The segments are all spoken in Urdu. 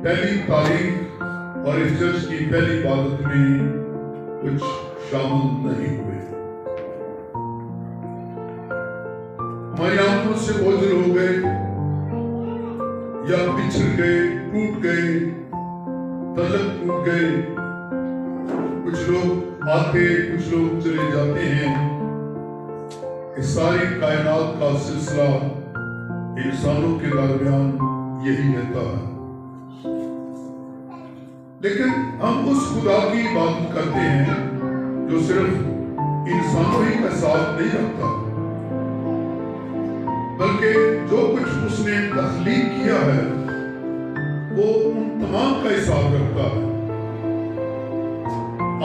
پہلی تاریخ اور اس چرچ کی پہلی عبادت میں کچھ شامل نہیں ہوئے. ہماری آنکھوں سے اوجھل ہو گئے یا بچھڑ گئے، ٹوٹ گئے، تعلق ٹوٹ گئے. کچھ لوگ آتے، کچھ لوگ چلے جاتے ہیں. اس ساری کائنات کا سلسلہ انسانوں کے درمیان یہی رہتا ہے. لیکن ہم اس خدا کی عبادت کرتے ہیں جو صرف انسانوں ہی کا ساتھ نہیں رکھتا، بلکہ جو کچھ اس نے تخلیق کیا ہے وہ ان تمام کا حساب رکھتا ہے.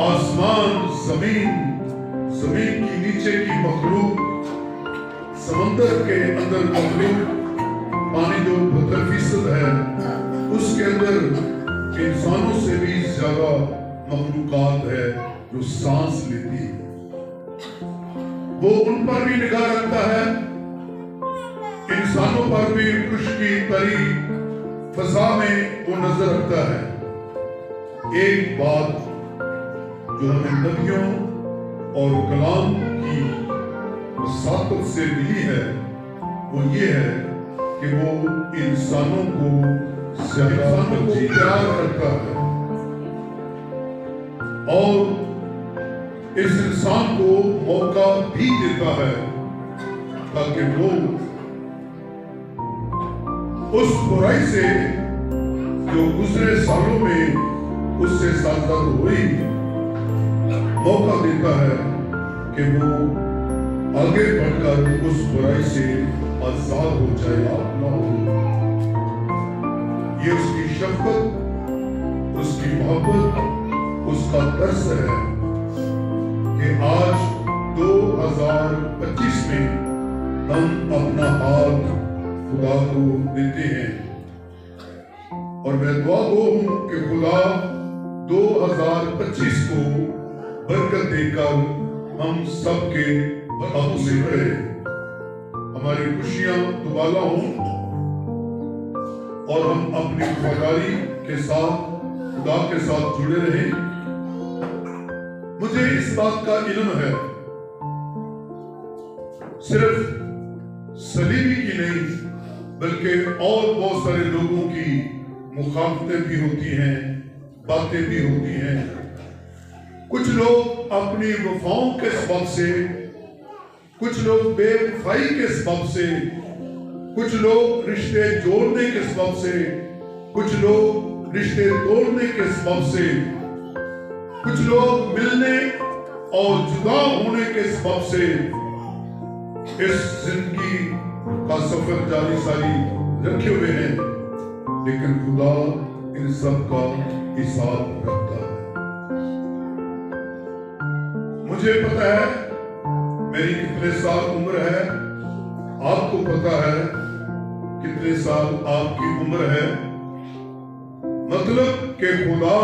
آسمان، زمین کی نیچے کی مخلوق، سمندر کے اندر مخلوق، پانی جو 72% ہے اس کے اندر انسانوں سے بھی زیادہ مخلوقات ہے جو سانس لیتی ہے. وہ ان پر بھی نگاہ رکھتا ہے، انسانوں پر بھی خشکی تری فضا میں وہ نظر رکھتا ہے. ایک بات جو ہمیں نبیوں اور کلام کی وساطت سے ملی ہے وہ یہ ہے کہ وہ انسانوں کو پیار کرتا ہے اور اس انسان کو موقع بھی دیتا ہے تاکہ وہ اس برائی سے جو گزرے سالوں میں اس سے سازگار ہوئی موقع دیتا ہے کہ وہ آگے بڑھ کر اس برائی سے آزاد ہو جائے، آپ نہ ہو. یہ اس کی شفقت، اس کی محبت، اس کا ترس ہے کہ آج 2025 میں ہم اپنا ہاتھ خدا کو دیتے ہیں. اور میں دعا گو ہوں کہ خدا 2025 کو برکت دے کر ہم سب کے حق میں رہے، ہماری خوشیاں دوبالا ہوں اور ہم اپنی وفاداری کے ساتھ خدا کے ساتھ جڑے رہیں. مجھے اس بات کا علم ہے صرف صلیبی کی نہیں بلکہ اور بہت سارے لوگوں کی مخالفتیں بھی ہوتی ہیں، باتیں بھی ہوتی ہیں. کچھ لوگ اپنی وفاؤں کے سبب سے، کچھ لوگ بے وفائی کے سبب سے، کچھ لوگ رشتے جوڑنے کے سبب سے، کچھ لوگ رشتے توڑنے کے سبب سے، کچھ لوگ ملنے اور جدا ہونے کے سبب سے اس زندگی کا سفر جاری ساری رکھے ہوئے ہیں. لیکن خدا ان سب کا حساب رکھتا ہے. مجھے پتا ہے میری کتنے سال عمر ہے، آپ کو پتا ہے کتنے سال آپ کی عمر ہے. مطلب کہ خدا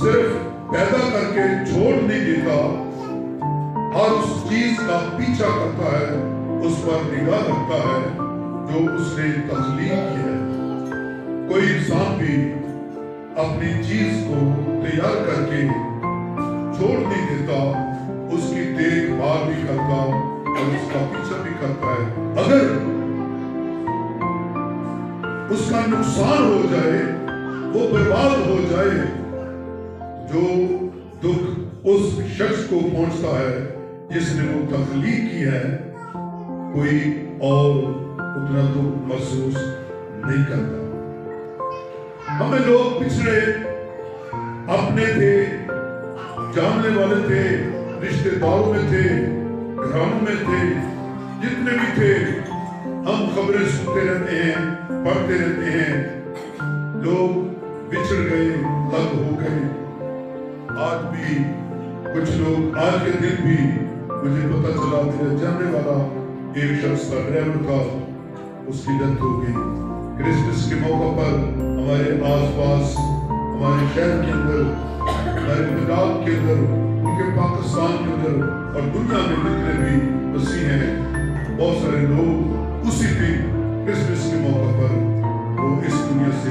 صرف پیدا کر کے چھوڑ نہیں دیتا، ہر اس چیز کا پیچھا کرتا ہے، اس پر نگاہ رکھتا ہے جو اس نے تخلیق کی ہے. کوئی انسان بھی اپنی چیز کو تیار کر کے چھوڑ نہیں دیتا، اس کی دیکھ بھال بھی کرتا اور اس کا پیچھا بھی کرتا ہے. اگر اس کا نقصان ہو جائے، وہ برباد ہو جائے، جو دکھ اس شخص کو پہنچتا ہے جس نے وہ تخلیق کی ہے، کوئی اور اتنا دکھ محسوس نہیں کرتا. ہمیں لوگ پچھڑے اپنے تھے، جاننے والے تھے، رشتے داروں میں تھے، گھرانوں میں تھے، جتنے بھی تھے، ہم خبریں سنتے رہتے ہیں، پڑھتے رہتے ہیں. لوگ بچھڑ گئے، الگ ہو گئے. آج بھی کچھ لوگ، آج کے دن بھی مجھے پتا چلا میرا جاننے والا ایک شخص کا ڈرائیور تھا، اس کی ڈیتھ ہو گئی. کرسمس کے موقع پر ہمارے آس پاس، ہمارے شہر کے اندر، ہمارے ملاد کے اندر، کیونکہ پاکستان کے اندر اور دنیا میں جتنے بھی مسیح ہیں، بہت سارے لوگ اسی دن کرسمس کے موقع پر وہ اس دنیا سے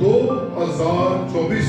2024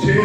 6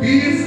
30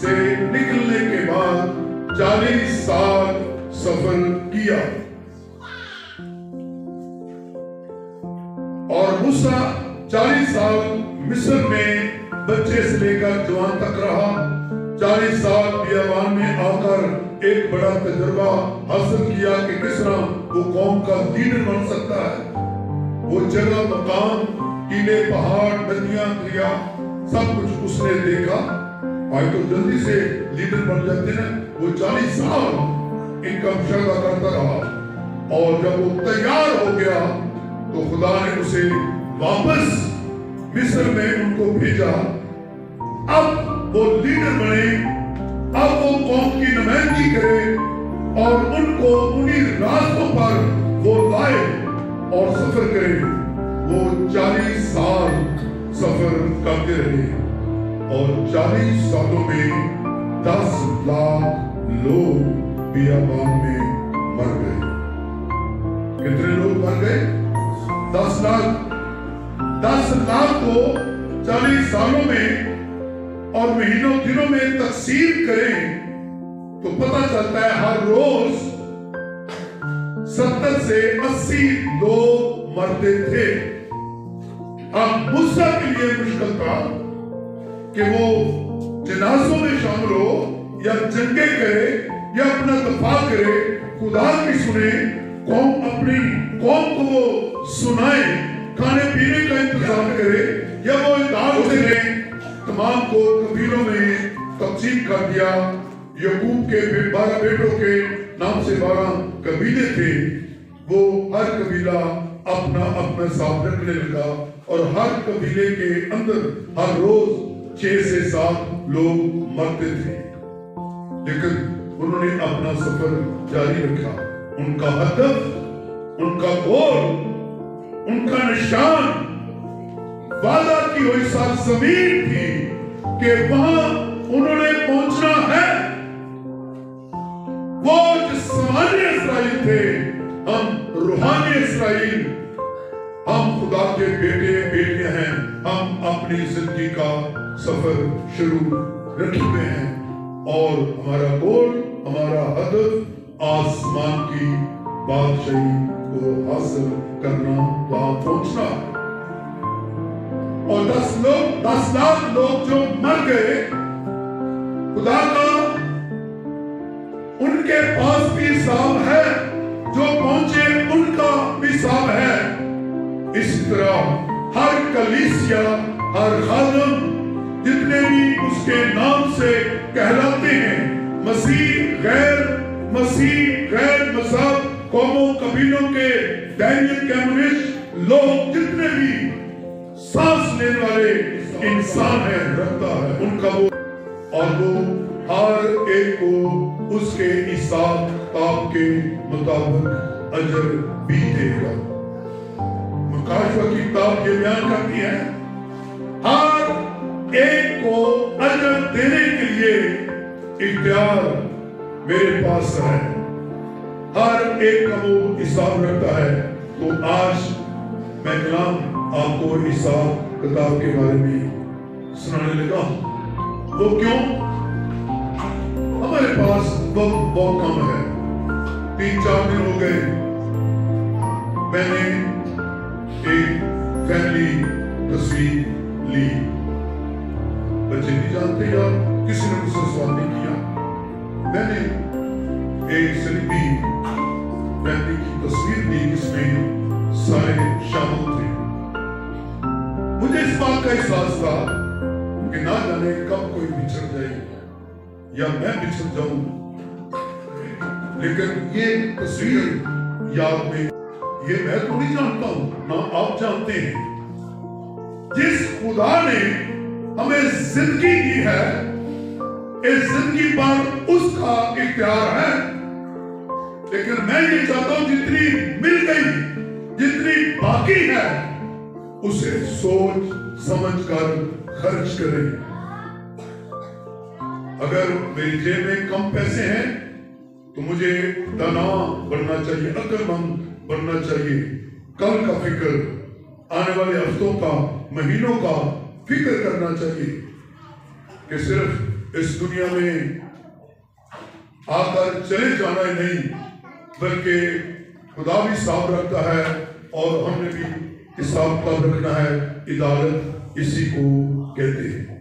سے نکلنے کے بعد 40 سال سفر کیا، اور موسیٰ 40 سال مصر میں بچے سے لے کر جوان تک رہا، 40 سال بیابان میں آ کر ایک بڑا تجربہ حاصل کیا کہ کس طرح وہ قوم کا لیڈر بن سکتا ہے۔ وہ جگہ مقام، ٹیلے، پہاڑ، ندیاں، دریا، سب کچھ اس نے دیکھا۔ آج تو جلدی سے لیڈر بن جاتے ہیں۔ وہ 40 سال ان کا مشاہدہ کرتا رہا، اور جب وہ تیار ہو گیا تو خدا نے اسے واپس مصر میں ان کو بھیجا۔ اب وہ لیڈر بنے، اب وہ قوم کی نمائندگی کرے اور ان کو انہی راستوں پر وہ لائے اور سفر کرے۔ وہ 40 سال سفر کرتے رہے، اور 40 سالوں میں 10 لاکھ لوگ بیابان میں مر گئے۔ کتنے لوگ مر گئے؟ 10 لاکھ۔ 10 لاکھ کو 40 سالوں میں اور مہینوں دنوں میں تقسیم کریں تو پتہ چلتا ہے ہر روز 70 سے 80 لوگ مرتے تھے۔ اب موسیٰ کے لیے مشکل تھا کہ وہ جنازوں میں شامل ہو یا جنگیں کرے یا اپنا دفاع کرے، خدا کی سنے، قوم اپنی قوم کو وہ سنائے، کھانے پینے کا انتظام کرے، یا وہ اداروں سے لیں۔ تمام کو قبیلوں میں تقسیم کر دیا۔ یعقوب کے 12 بیٹوں کے نام سے 12 قبیلے تھے۔ وہ ہر قبیلہ اپنا اپنا حساب رکھنے لگا، اور ہر قبیلے کے اندر ہر روز 6 سے 7 لوگ مرتے تھے، لیکن انہوں نے اپنا سفر جاری رکھا۔ ان کا ہدف، ان کا گول، ان کا نشان وعدہ کی ہوئی سرزمین تھی کہ وہاں انہوں نے پہنچنا ہے۔ وہ جسمانی اسرائیل تھے، ہم روحانی اسرائیل، ہم خدا کے بیٹے بیٹیاں ہیں۔ ہم اپنی زندگی کا سفر شروع رکھے ہوئے ہیں، اور ہمارا گول، ہمارا ہدف آسمان کی بادشاہی کو حاصل کرنا، وہاں پہنچنا ہے۔ اور 10 لاکھ لوگ جو مر گئے، خدا کا ان کے پاس بھی حساب ہے، جو پہنچے ان کا بھی حساب ہے۔ اس طرح ہر کلیسیا، ہر خادم، جتنے بھی اس کے نام سے کہلاتے ہیں، مسیح غیر مذہب، قوموں، قبیلوں کے، دینیت، کمیونسٹ لوگ، جتنے بھی سانس لینے والے انسان ہیں، رکھتا ہے ان کا وہ، اور وہ ہر ایک کو اس کے حساب کتاب کے مطابق اجر بھی دے گا۔ مکاشفہ کی کتاب یہ بیان کرتی ہے، ہر ایک کو اجر دینے کے لیے اختیار میرے پاس ہے، ہر ایک کا وہ حساب رکھتا ہے۔ تو آج میں کلام آپ کو حساب کتاب کے بارے میں سنانے لگا ہوں۔ وہ کیوں؟ ہمارے پاس وقت بہت کم ہے۔ 3-4 دن ہو گئے میں نے ایک فیملی تصویر لی، بچے نہیں جانتے یا کسی نے مجھ سے سوال نہیں کیا، میں نے ایک سلیبی فیملی کی تصویر لی جس میں سارے شامل تھے۔ مجھے اس بات کا احساس تھا کہ نہ جانے کب کوئی بچھڑ جائے یا میں بچھڑ جاؤں، لیکن یہ تصویر یاد میں، یہ میں تو نہیں جانتا ہوں، نہ آپ جانتے ہیں۔ جس خدا نے ہمیں زندگی دی ہے، اس زندگی پر اس کا اختیار ہے، لیکن میں یہ چاہتا ہوں جتنی مل گئی، جتنی باقی ہے، اسے سوچ سمجھ کر خرچ کریں۔ اگر میری جیب میں کم پیسے ہیں تو مجھے دانا بننا چاہیے، عقل مند بننا چاہیے، کل کا فکر، آنے والے ہفتوں کا، مہینوں کا فکر کرنا چاہیے، کہ صرف اس دنیا میں آ کر چلے جانا ہی نہیں بلکہ خدا بھی حساب رکھتا ہے اور ہم نے بھی حساب کتاب رکھنا ہے. عدالت اسی کو کہتے ہیں.